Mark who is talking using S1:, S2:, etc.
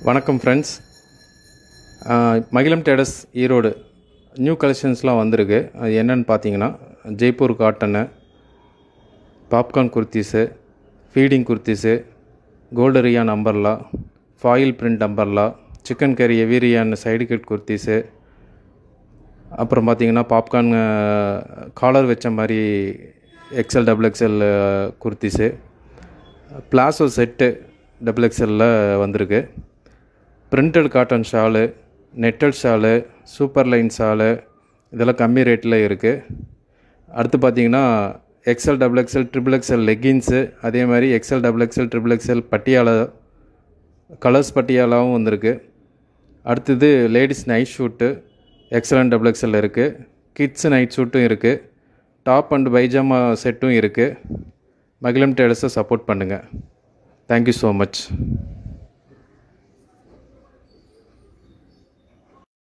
S1: வணக்கம் ஃப்ரெண்ட்ஸ். மகிழம் டேடஸ் ஈரோடு நியூ கலெக்ஷன்ஸ்லாம் வந்திருக்கு. அது என்னென்னு பார்த்தீங்கன்னா, Jaipur cotton, popcorn kurtis, feeding kurtis, gold rayon umbrella, foil print umbrella, chikankari heavy rayon side cut kurtis, அப்புறம் பார்த்தீங்கன்னா பாப்கார்ன் காலர் வச்ச மாதிரி XL double XL kurtis, palazzo set double எக்ஸ்எல்லில் வந்திருக்கு. Printed cotton shawl, netted shawl, super line shawl இதெல்லாம் கம்மி ரேட்டில் இருக்குது. அடுத்து பார்த்திங்கன்னா XL double XL triple XL leggings, அதே மாதிரி XL double XL triple XL Patiala colours பட்டியாலாவும் வந்திருக்கு. அடுத்தது ladies night suit XL and double XL இருக்குது. கிட்ஸு நைட் ஷூட்டும் இருக்குது. டாப் அண்ட் பைஜாமா செட்டும் இருக்குது. மகிழம் டேடஸை சப்போர்ட் பண்ணுங்கள். Thank you so much.